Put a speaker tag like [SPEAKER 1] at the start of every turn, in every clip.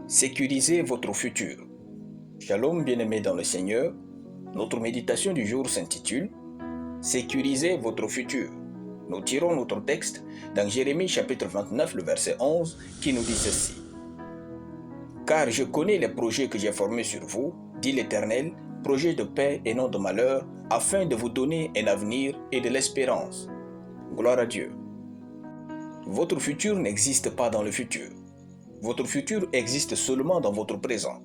[SPEAKER 1] Sécurisez votre futur. Shalom bien-aimés dans le Seigneur, notre méditation du jour s'intitule Sécurisez votre futur. Nous tirons notre texte dans Jérémie chapitre 29, le verset 11, qui nous dit ceci. Car je connais les projets que j'ai formés sur vous, dit l'Éternel, projets de paix et non de malheur, afin de vous donner un avenir et de l'espérance. Gloire à Dieu. Votre futur n'existe pas dans le futur. Votre futur existe seulement dans votre présent.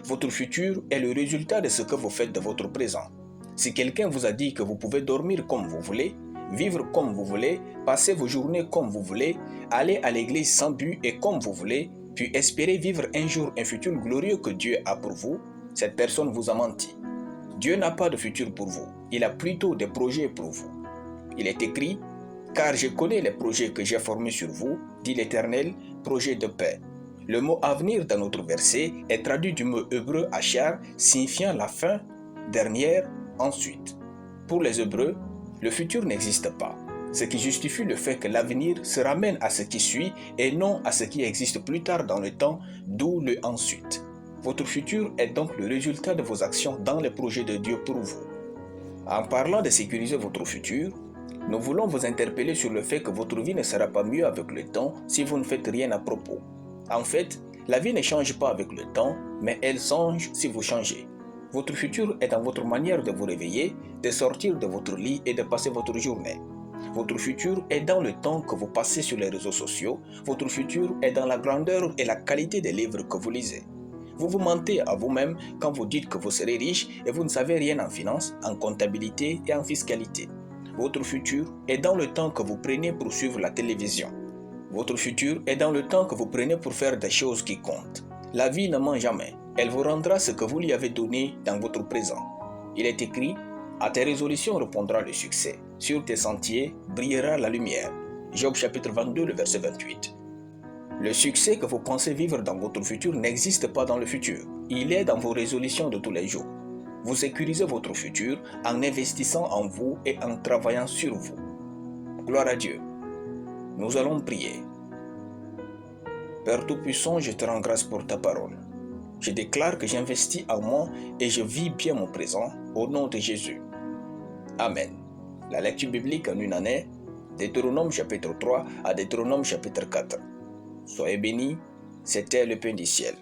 [SPEAKER 1] Votre futur est le résultat de ce que vous faites de votre présent. Si quelqu'un vous a dit que vous pouvez dormir comme vous voulez, vivre comme vous voulez, passer vos journées comme vous voulez, aller à l'église sans but et comme vous voulez, puis espérer vivre un jour un futur glorieux que Dieu a pour vous, cette personne vous a menti. Dieu n'a pas de futur pour vous, il a plutôt des projets pour vous. Il est écrit « Car je connais les projets que j'ai formés sur vous, dit l'Éternel, projets de paix ». Le mot avenir dans notre verset est traduit du mot hébreu achar, signifiant la fin, dernière, ensuite. Pour les Hébreux, le futur n'existe pas, ce qui justifie le fait que l'avenir se ramène à ce qui suit et non à ce qui existe plus tard dans le temps, d'où le ensuite. Votre futur est donc le résultat de vos actions dans les projets de Dieu pour vous. En parlant de sécuriser votre futur, nous voulons vous interpeller sur le fait que votre vie ne sera pas mieux avec le temps si vous ne faites rien à propos. En fait, la vie ne change pas avec le temps, mais elle change si vous changez. Votre futur est dans votre manière de vous réveiller, de sortir de votre lit et de passer votre journée. Votre futur est dans le temps que vous passez sur les réseaux sociaux. Votre futur est dans la grandeur et la qualité des livres que vous lisez. Vous vous mentez à vous-même quand vous dites que vous serez riche et vous ne savez rien en finance, en comptabilité et en fiscalité. Votre futur est dans le temps que vous prenez pour suivre la télévision. Votre futur est dans le temps que vous prenez pour faire des choses qui comptent. La vie ne ment jamais. Elle vous rendra ce que vous lui avez donné dans votre présent. Il est écrit « À tes résolutions répondra le succès. Sur tes sentiers brillera la lumière. » Job chapitre 22, le verset 28. Le succès que vous pensez vivre dans votre futur n'existe pas dans le futur. Il est dans vos résolutions de tous les jours. Vous sécurisez votre futur en investissant en vous et en travaillant sur vous. Gloire à Dieu. Nous allons prier. Père Tout-Puissant, je te rends grâce pour ta parole. Je déclare que j'investis en moi et je vis bien mon présent au nom de Jésus. Amen. La lecture biblique en une année, Deutéronome chapitre 3 à Deutéronome chapitre 4. Soyez bénis, c'était le pain du ciel.